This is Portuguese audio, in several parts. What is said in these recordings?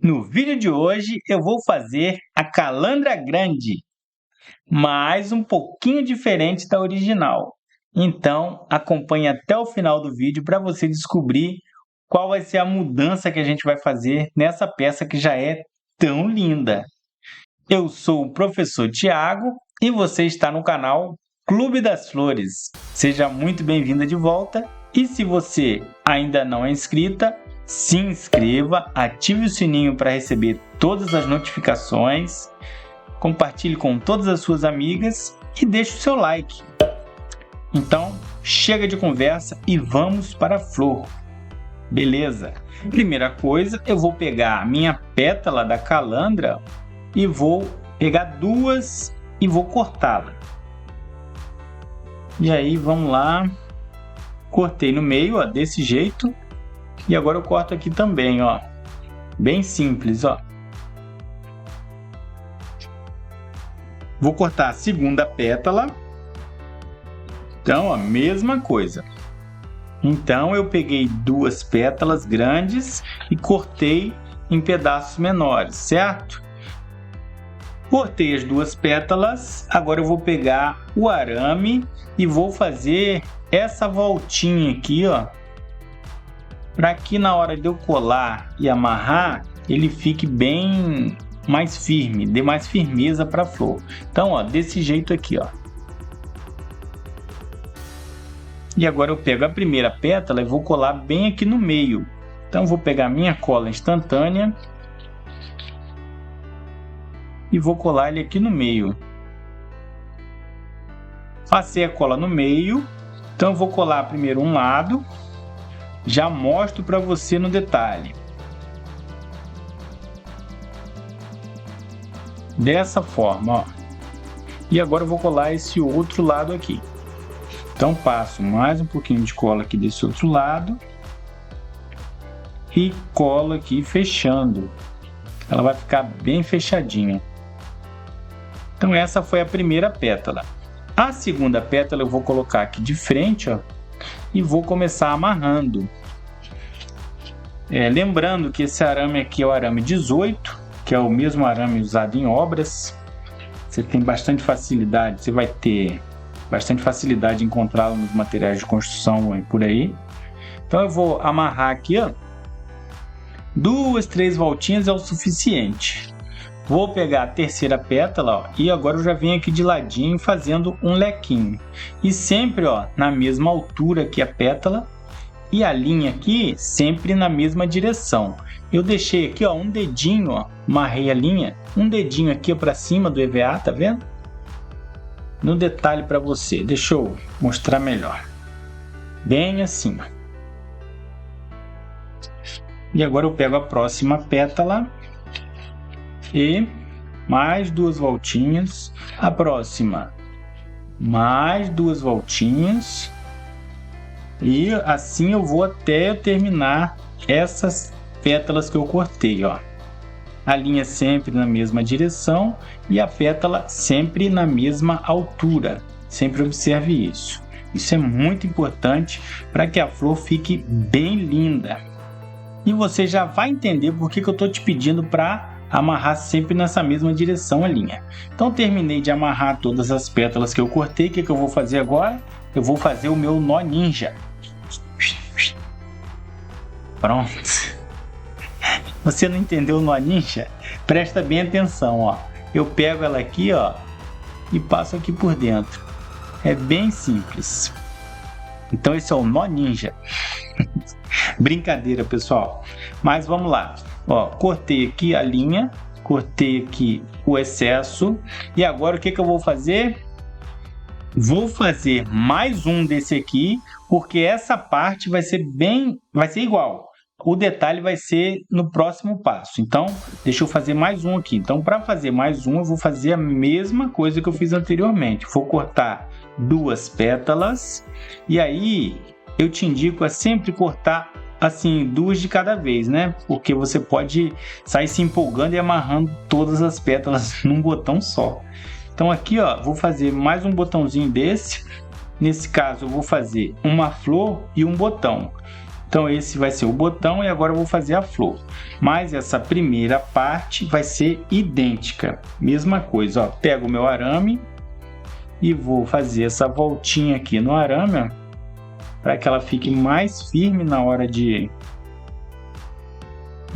No vídeo de hoje eu vou fazer a calandra grande, mas um pouquinho diferente da original. Então acompanhe até o final do vídeo para você descobrir qual vai ser a mudança que a gente vai fazer nessa peça que já é tão linda. Eu sou o professor Tiago e você está no canal Clube das Flores. Seja muito bem-vinda de volta e se você ainda não é inscrita, se inscreva, ative o sininho para receber todas as notificações, compartilhe com todas as suas amigas e deixe o seu like. Então, chega de conversa e vamos para a flor. Beleza? Primeira coisa, eu vou pegar a minha pétala da calandra e vou pegar duas e vou cortá-la. E aí, vamos lá. Cortei no meio, ó, desse jeito. E agora eu corto aqui também, ó. Bem simples, ó. Vou cortar a segunda pétala. Então, ó, mesma coisa. Então, eu peguei duas pétalas grandes e cortei em pedaços menores, certo? Cortei as duas pétalas. Agora eu vou pegar o arame e vou fazer essa voltinha aqui, ó. Para que na hora de eu colar e amarrar, ele fique bem mais firme, dê mais firmeza para a flor. Então, ó, desse jeito aqui, ó. E agora eu pego a primeira pétala e vou colar bem aqui no meio. Então, vou pegar minha cola instantânea e vou colar ele aqui no meio. Passei a cola no meio, então eu vou colar primeiro um lado. Já mostro para você no detalhe. Dessa forma, ó. E agora eu vou colar esse outro lado aqui. Então passo mais um pouquinho de cola aqui desse outro lado. E colo aqui fechando. Ela vai ficar bem fechadinha. Então essa foi a primeira pétala. A segunda pétala eu vou colocar aqui de frente, ó. E vou começar amarrando. Lembrando que esse arame aqui é o arame 18, que é o mesmo arame usado em obras. Você tem bastante facilidade, você vai ter bastante facilidade em encontrá-lo nos materiais de construção e por aí. Então eu vou amarrar aqui, ó. 2, 3 voltinhas é o suficiente. Vou pegar a terceira pétala, ó, e agora eu já venho aqui de ladinho fazendo um lequinho. E sempre, ó, na mesma altura que a pétala e a linha aqui sempre na mesma direção. Eu deixei aqui, ó, um dedinho, ó, amarrei a linha, um dedinho aqui para cima do EVA, tá vendo? No detalhe para você, deixa eu mostrar melhor. Bem assim, ó. E agora eu pego a próxima pétala. E mais duas voltinhas, a próxima, mais duas voltinhas, e assim eu vou até eu terminar essas pétalas que eu cortei, ó. A linha sempre na mesma direção e a pétala sempre na mesma altura, sempre observe isso. Isso é muito importante para que a flor fique bem linda. E você já vai entender por que eu estou te pedindo para amarrar sempre nessa mesma direção a linha. Então terminei de amarrar todas as pétalas que eu cortei. O que eu vou fazer agora? Eu vou fazer o meu nó ninja. Pronto. Você não entendeu o nó ninja? Presta bem atenção, ó. Eu pego ela aqui, ó, e passo aqui por dentro. É bem simples. Então esse é o nó ninja. Brincadeira, pessoal. Mas vamos lá. Ó, cortei aqui a linha, cortei aqui o excesso e agora o que eu vou fazer? Vou fazer mais um desse aqui, porque essa parte vai ser igual. O detalhe vai ser no próximo passo. Então, deixa eu fazer mais um aqui. Então, para fazer mais um, eu vou fazer a mesma coisa que eu fiz anteriormente. Vou cortar duas pétalas e aí eu te indico a sempre cortar assim, duas de cada vez, né? Porque você pode sair se empolgando e amarrando todas as pétalas num botão só. Então aqui, ó, vou fazer mais um botãozinho desse. Nesse caso, eu vou fazer uma flor e um botão. Então esse vai ser o botão e agora eu vou fazer a flor. Mas essa primeira parte vai ser idêntica. Mesma coisa, ó. Pego o meu arame e vou fazer essa voltinha aqui no arame, para que ela fique mais firme na hora de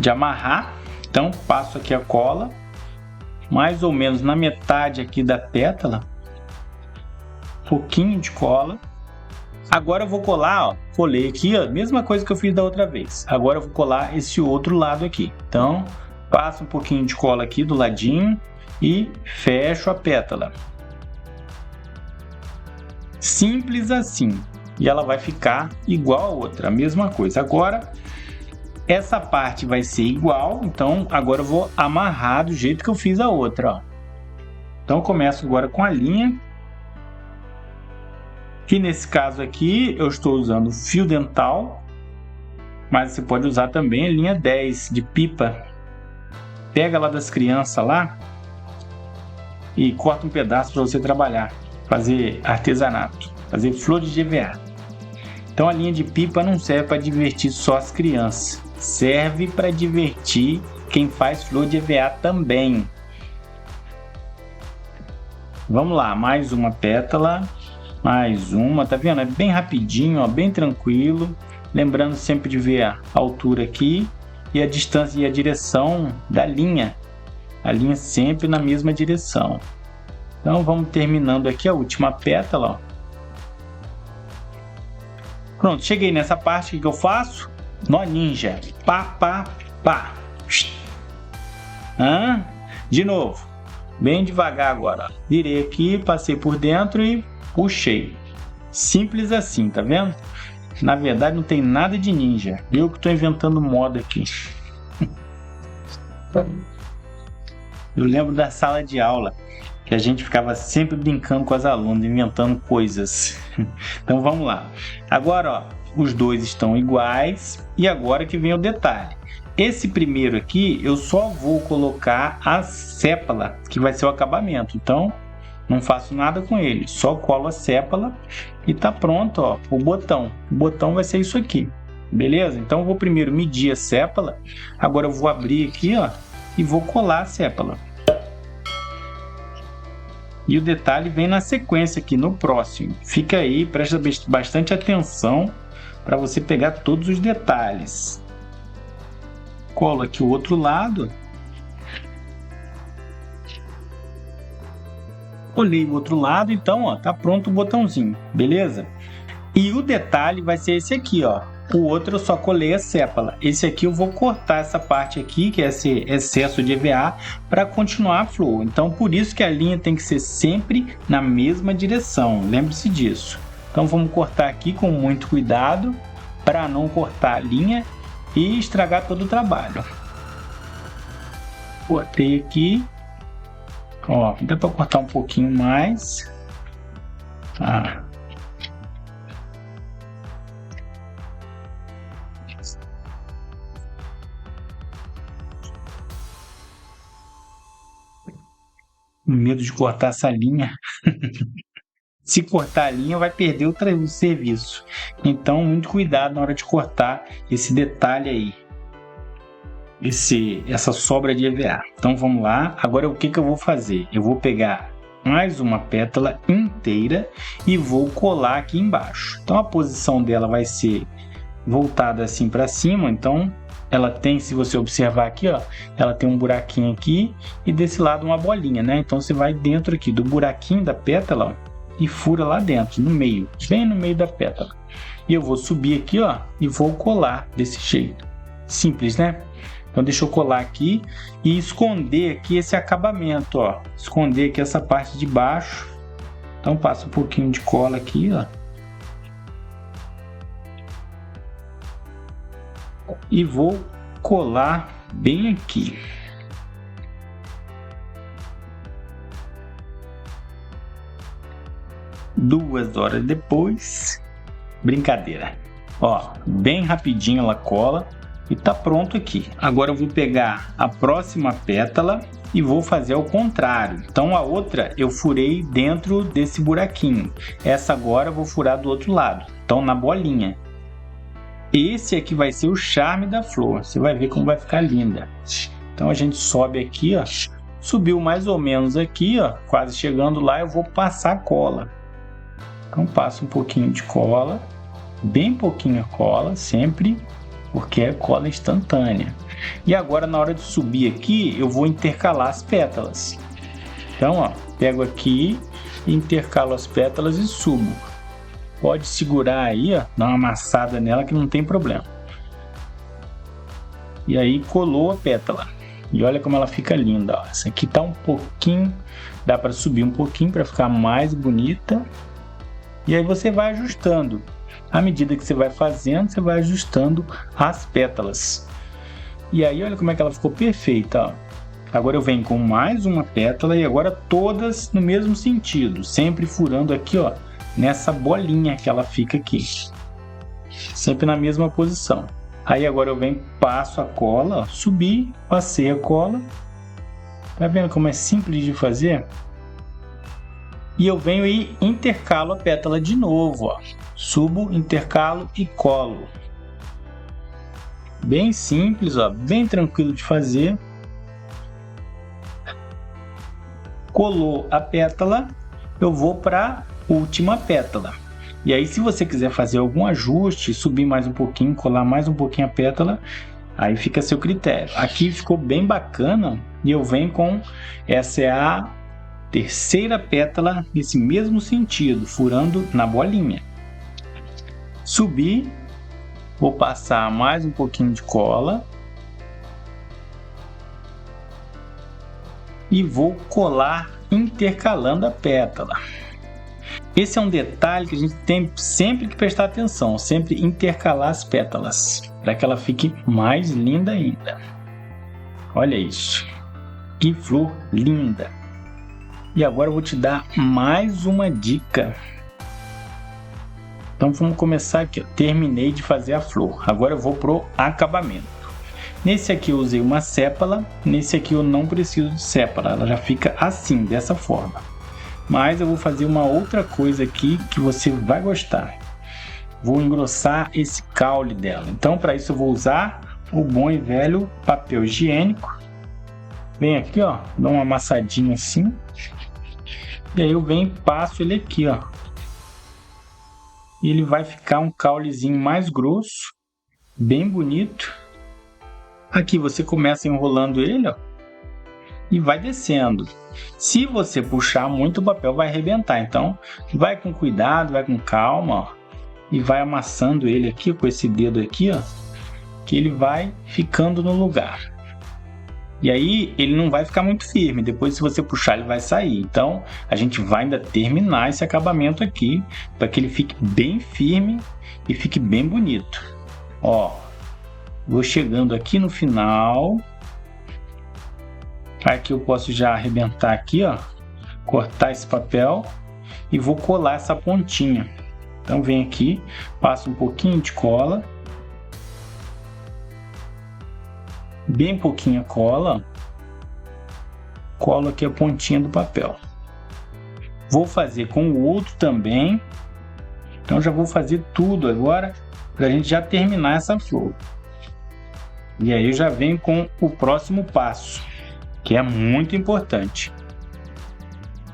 amarrar. Então passo aqui a cola, mais ou menos na metade aqui da pétala. Um pouquinho de cola. Agora eu vou colar, ó, colei aqui, ó, mesma coisa que eu fiz da outra vez. Agora eu vou colar esse outro lado aqui. Então, passo um pouquinho de cola aqui do ladinho e fecho a pétala. Simples assim. E ela vai ficar igual a outra, a mesma coisa. Agora, essa parte vai ser igual, então agora eu vou amarrar do jeito que eu fiz a outra, ó. Então, eu começo agora com a linha. Que nesse caso aqui eu estou usando fio dental, mas você pode usar também a linha 10 de pipa. Pega lá das crianças lá e corta um pedaço para você trabalhar, fazer artesanato, fazer flor de EVA. Então a linha de pipa não serve para divertir só as crianças, serve para divertir quem faz flor de EVA também. Vamos lá, mais uma pétala. Mais uma, tá vendo? É bem rapidinho, ó, bem tranquilo. Lembrando sempre de ver a altura aqui e a distância e a direção da linha. A linha sempre na mesma direção. Então vamos terminando aqui a última pétala, ó. Pronto, cheguei nessa parte, o que eu faço? Nó ninja. Pá, pá, pá. De novo. Bem devagar agora. Virei aqui, passei por dentro e puxei. Simples assim, tá vendo? Na verdade não tem nada de ninja. Eu que estou inventando moda aqui. Eu lembro da sala de aula, que a gente ficava sempre brincando com as alunas, inventando coisas. Então vamos lá. Agora, ó, os dois estão iguais. E agora que vem o detalhe. Esse primeiro aqui, eu só vou colocar a sépala, que vai ser o acabamento. Então, não faço nada com ele, só colo a sépala e tá pronto, ó, o botão. O botão vai ser isso aqui, beleza? Então eu vou primeiro medir a sépala, agora eu vou abrir aqui, ó, e vou colar a sépala. E o detalhe vem na sequência aqui, no próximo. Fica aí, presta bastante atenção para você pegar todos os detalhes. Colo aqui o outro lado. Olhei o outro lado, então, ó, tá pronto o botãozinho, beleza? E o detalhe vai ser esse aqui, ó. O outro eu só colei a sépala. Esse aqui eu vou cortar essa parte aqui, que é esse excesso de EVA, para continuar a flor. Então, por isso que a linha tem que ser sempre na mesma direção. Lembre-se disso. Então, vamos cortar aqui com muito cuidado, para não cortar a linha e estragar todo o trabalho. Cortei aqui. Ó, dá para cortar um pouquinho mais. Tá. Medo de cortar essa linha. Se cortar a linha, vai perder o serviço. Então, muito cuidado na hora de cortar esse detalhe aí. Essa sobra de EVA. Então vamos lá. Agora o que eu vou fazer? Eu vou pegar mais uma pétala inteira e vou colar aqui embaixo. Então a posição dela vai ser voltada assim para cima. Então ela tem, se você observar aqui, ó, ela tem um buraquinho aqui e desse lado uma bolinha, né? Então você vai dentro aqui do buraquinho da pétala, ó, e fura lá dentro, no meio, bem no meio da pétala. E eu vou subir aqui, ó, e vou colar desse jeito. Simples, né? Então deixa eu colar aqui e esconder aqui esse acabamento, ó. Esconder aqui essa parte de baixo. Então passa um pouquinho de cola aqui, ó. E vou colar bem aqui. Duas horas depois, brincadeira. Ó, bem rapidinho ela cola. E tá pronto aqui. Agora eu vou pegar a próxima pétala e vou fazer ao contrário. Então a outra eu furei dentro desse buraquinho. Essa agora eu vou furar do outro lado. Então na bolinha. esse aqui vai ser o charme da flor. Você vai ver como vai ficar linda. Então a gente sobe aqui, ó. Subiu mais ou menos aqui, ó. Quase chegando lá, eu vou passar cola. Então passo um pouquinho de cola. Bem pouquinho cola, sempre. Porque é cola instantânea. E agora na hora de subir aqui, eu vou intercalar as pétalas. Então, ó. Pego aqui, intercalo as pétalas e subo. Pode segurar aí, ó, dar uma amassada nela que não tem problema. E aí colou a pétala. E olha como ela fica linda, ó. Essa aqui tá um pouquinho, dá para subir um pouquinho para ficar mais bonita. E aí você vai ajustando. À medida que você vai fazendo, você vai ajustando as pétalas. E aí olha como é que ela ficou perfeita, ó. Agora eu venho com mais uma pétala e agora todas no mesmo sentido, sempre furando aqui, ó, nessa bolinha que ela fica aqui, sempre na mesma posição. Aí agora eu venho, passo a cola, ó, subi, passei a cola, tá vendo como é simples de fazer? E eu venho e intercalo a pétala de novo, ó, subo, intercalo e colo. Bem simples, ó, bem tranquilo de fazer. Colou a pétala, eu vou para última pétala. E aí se você quiser fazer algum ajuste, subir mais um pouquinho, colar mais um pouquinho a pétala, aí fica a seu critério. Aqui ficou bem bacana e eu venho com, essa é a terceira pétala nesse mesmo sentido, furando na bolinha. Subi, vou passar mais um pouquinho de cola e vou colar intercalando a pétala. Esse é um detalhe que a gente tem sempre que prestar atenção, sempre intercalar as pétalas, para que ela fique mais linda ainda. Olha isso, que flor linda! E agora eu vou te dar mais uma dica. Então vamos começar aqui, ó. Terminei de fazer a flor, agora eu vou pro acabamento. Nesse aqui eu usei uma sépala, nesse aqui eu não preciso de sépala, ela já fica assim, dessa forma. Mas eu vou fazer uma outra coisa aqui que você vai gostar. Vou engrossar esse caule dela. Então para isso eu vou usar o bom e velho papel higiênico. Vem aqui, ó, dou uma amassadinha assim. E aí eu venho e passo ele aqui, ó. E ele vai ficar um caulezinho mais grosso, bem bonito. Aqui você começa enrolando ele, ó, e vai descendo. Se você puxar muito, o papel vai arrebentar. Então, vai com cuidado, vai com calma, ó, e vai amassando ele aqui com esse dedo aqui, ó, que ele vai ficando no lugar. E aí ele não vai ficar muito firme. Depois, se você puxar, ele vai sair. Então, a gente vai ainda terminar esse acabamento aqui para que ele fique bem firme e fique bem bonito. Ó, vou chegando aqui no final. Aqui eu posso já arrebentar aqui, ó, cortar esse papel e vou colar essa pontinha. Então vem aqui, passo um pouquinho de cola, bem pouquinha cola, colo aqui a pontinha do papel. Vou fazer com o outro também, então já vou fazer tudo agora para a gente já terminar essa flor. E aí eu já venho com o próximo passo, que é muito importante.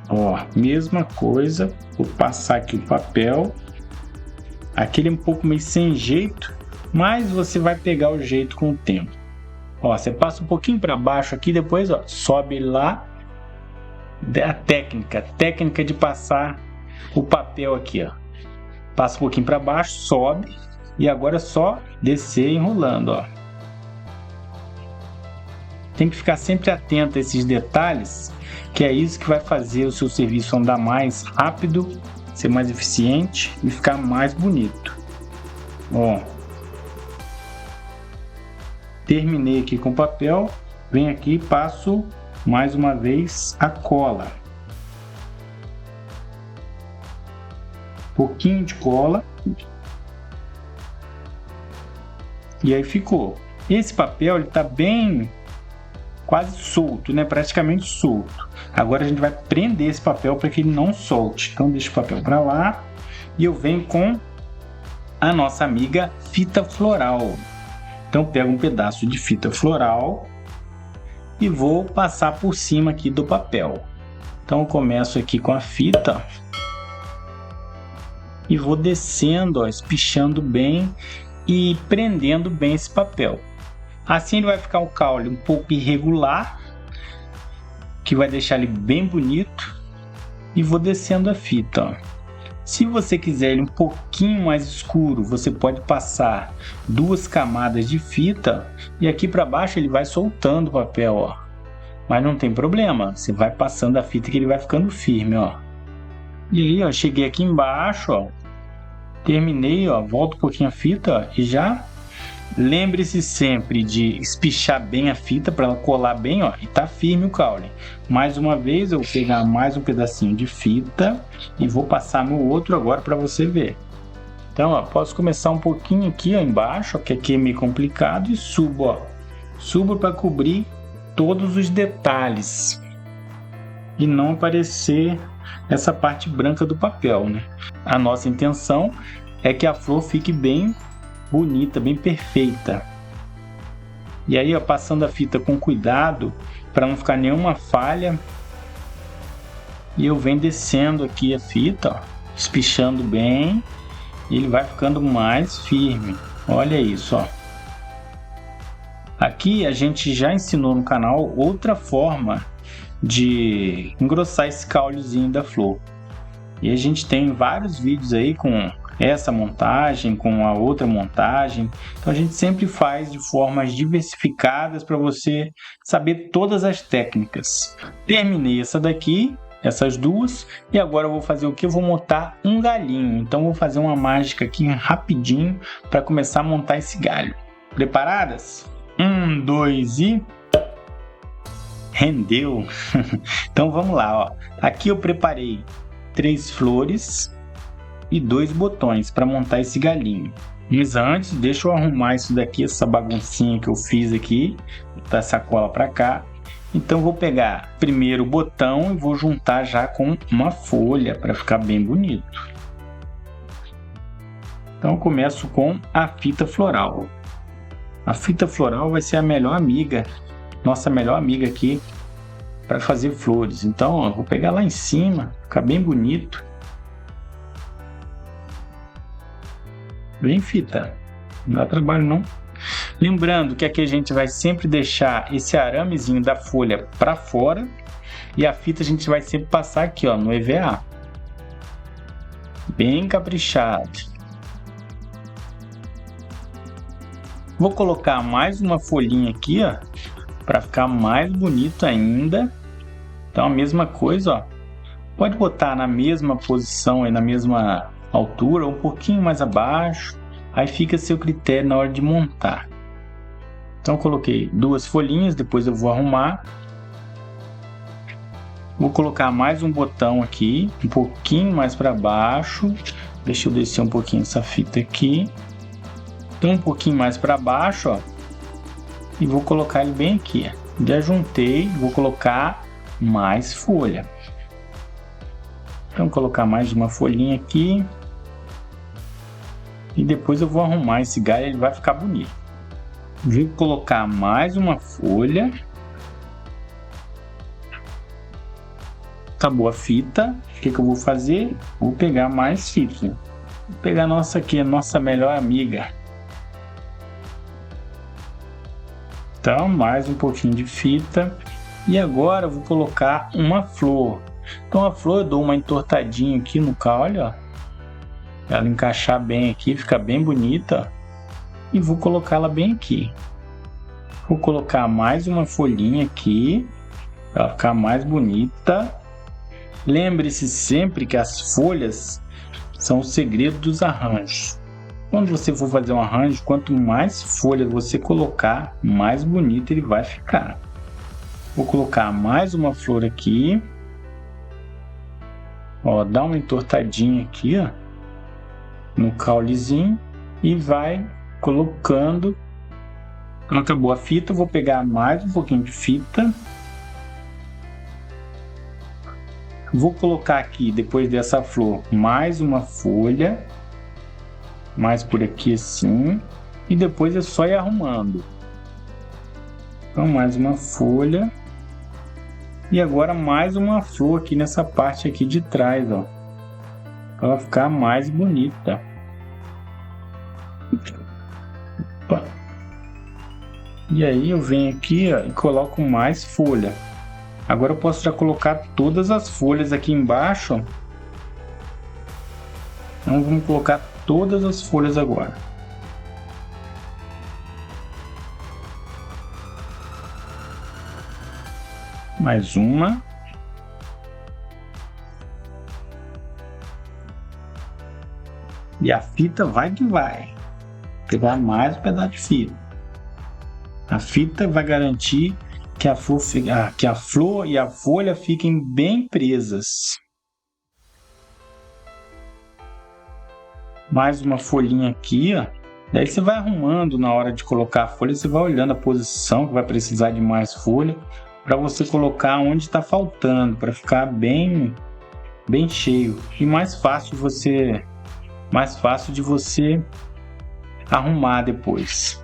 Ó, mesma coisa, vou passar aqui o papel, aquele um pouco meio sem jeito, mas você vai pegar o jeito com o tempo. Ó, você passa um pouquinho para baixo aqui, depois, ó, sobe lá. A técnica de passar o papel aqui, ó. Passa um pouquinho para baixo, sobe e agora é só descer enrolando, ó. Tem que ficar sempre atento a esses detalhes, que é isso que vai fazer o seu serviço andar mais rápido, ser mais eficiente e ficar mais bonito. Ó, terminei aqui com o papel, venho aqui e passo mais uma vez a cola. Pouquinho de cola. E aí ficou. Esse papel ele tá bem quase solto, né? Praticamente solto. Agora a gente vai prender esse papel para que ele não solte. Então deixa o papel para lá e eu venho com a nossa amiga fita floral. Então pego um pedaço de fita floral e vou passar por cima aqui do papel. Então eu começo aqui com a fita e vou descendo, ó, espichando bem e prendendo bem esse papel. Assim ele vai ficar um caule um pouco irregular, que vai deixar ele bem bonito. E vou descendo a fita, ó. Se você quiser ele um pouquinho mais escuro, você pode passar 2 camadas de fita e aqui para baixo ele vai soltando o papel, ó. Mas não tem problema, você vai passando a fita que ele vai ficando firme, ó. E aí, ó, cheguei aqui embaixo, ó. Terminei, ó, volto um pouquinho a fita, ó, e já lembre-se sempre de espichar bem a fita para ela colar bem, ó, e tá firme o caule. Mais uma vez eu vou pegar mais um pedacinho de fita e vou passar no outro agora para você ver. Então, ó, posso começar um pouquinho aqui, ó, embaixo, ó, que aqui é meio complicado, e subo, ó. Subo para cobrir todos os detalhes e não aparecer essa parte branca do papel, né? A nossa intenção é que a flor fique bem bonita, bem perfeita. E aí, ó, passando a fita com cuidado para não ficar nenhuma falha, e eu venho descendo aqui a fita, ó, espichando bem, e ele vai ficando mais firme. Olha isso, ó. Aqui a gente já ensinou no canal outra forma de engrossar esse caulezinho da flor. E a gente tem vários vídeos aí com essa montagem, com a outra montagem. Então a gente sempre faz de formas diversificadas para você saber todas as técnicas. Terminei essa daqui, essas duas, e agora eu vou fazer o que? Eu vou montar um galhinho. Então vou fazer uma mágica aqui rapidinho para começar a montar esse galho. Preparadas? 1, 2 e... rendeu! Então vamos lá, ó. Aqui eu preparei 3 flores e 2 botões para montar esse galinho. Mas antes, deixa eu arrumar isso daqui, essa baguncinha que eu fiz aqui, botar essa cola para cá. Então vou pegar primeiro o botão e vou juntar já com uma folha para ficar bem bonito. Então eu começo com a fita floral. A fita floral vai ser a melhor amiga, nossa melhor amiga aqui para fazer flores. Então ó, vou pegar lá em cima, ficar bem bonito. Bem fita, não dá trabalho não. Lembrando que aqui a gente vai sempre deixar esse aramezinho da folha para fora e a fita a gente vai sempre passar aqui, ó, no EVA. Bem caprichado. Vou colocar mais uma folhinha aqui, ó, para ficar mais bonito ainda. Então a mesma coisa, ó. Pode botar na mesma posição aí, na mesma altura, um pouquinho mais abaixo, aí fica a seu critério na hora de montar. Então coloquei 2 folhinhas, depois eu vou arrumar. Vou colocar mais um botão aqui, um pouquinho mais para baixo. Deixa eu descer um pouquinho essa fita aqui. Então um pouquinho mais para baixo, ó. E vou colocar ele bem aqui. Já juntei, vou colocar mais folha. Então colocar mais uma folhinha aqui. E depois eu vou arrumar esse galho, ele vai ficar bonito. Vou colocar mais uma folha. Acabou a fita. O que eu vou fazer? Vou pegar mais fita. Vou pegar nossa aqui, a nossa melhor amiga. Então, mais um pouquinho de fita. E agora eu vou colocar uma flor. Então a flor eu dou uma entortadinha aqui no caule, ó. Pra ela encaixar bem aqui, ficar bem bonita. E vou colocá-la bem aqui. Vou colocar mais uma folhinha aqui, para ela ficar mais bonita. Lembre-se sempre que as folhas são o segredo dos arranjos. Quando você for fazer um arranjo, quanto mais folhas você colocar, mais bonito ele vai ficar. Vou colocar mais uma flor aqui. Ó, dá uma entortadinha aqui, ó, no caulezinho e vai colocando. Quando acabou a fita, eu vou pegar mais um pouquinho de fita. Vou colocar aqui, depois dessa flor, mais uma folha. mais por aqui assim, e depois é só ir arrumando. Então mais uma folha. E agora mais uma flor aqui nessa parte aqui de trás, ó. Para ela ficar mais bonita. Opa. E aí eu venho aqui, ó, e coloco mais folha. Agora eu posso já colocar todas as folhas aqui embaixo. Então vamos colocar todas as folhas agora. Mais uma. E a fita vai que vai. Pegar mais um pedaço de fita. A fita vai garantir que a flor e a folha fiquem bem presas. Mais uma folhinha aqui, ó. Daí você vai arrumando na hora de colocar a folha, você vai olhando a posição que vai precisar de mais folha, para você colocar onde está faltando, para ficar bem cheio e mais fácil de você arrumar depois.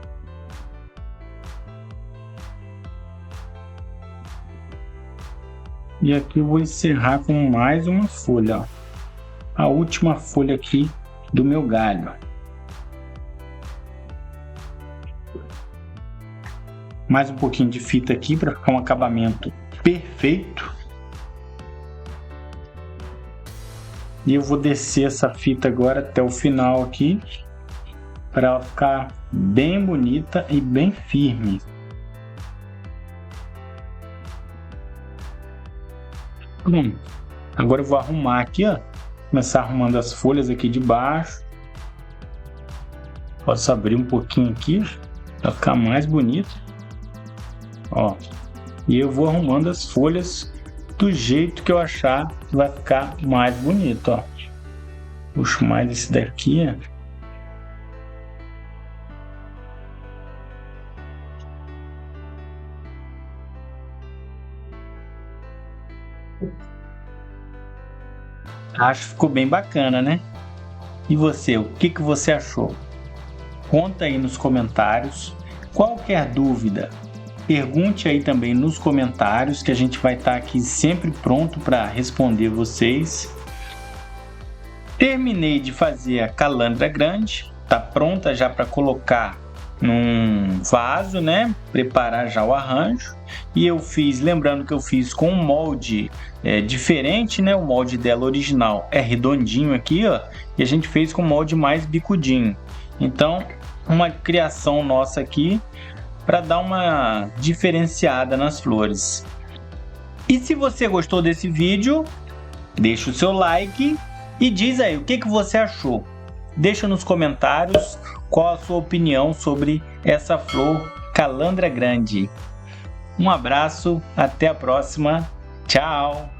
E aqui eu vou encerrar com mais uma folha, ó. A última folha aqui do meu galho. Mais um pouquinho de fita aqui para ficar um acabamento perfeito. E eu vou descer essa fita agora até o final aqui, para ela ficar bem bonita e bem firme. Agora eu vou arrumar aqui, ó. Começar arrumando as folhas aqui de baixo. Posso abrir um pouquinho aqui para ficar mais bonito. Ó, e eu vou arrumando as folhas do jeito que eu achar que vai ficar mais bonito, ó. Puxo mais esse daqui, ó. Acho que ficou bem bacana, né? E você, o que você achou? Conta aí nos comentários. Qualquer dúvida, pergunte aí também nos comentários, que a gente vai estar aqui sempre pronto para responder vocês. Terminei de fazer a calandra grande, tá pronta já para colocar num vaso, né? Preparar já o arranjo. E eu fiz, lembrando que eu fiz com um molde diferente, né? O molde dela original é redondinho aqui, ó, e a gente fez com molde mais bicudinho. Então, uma criação nossa aqui para dar uma diferenciada nas flores. E se você gostou desse vídeo, deixa o seu like e diz aí o que você achou. Deixa nos comentários qual a sua opinião sobre essa flor calandra grande. Um abraço, até a próxima, tchau!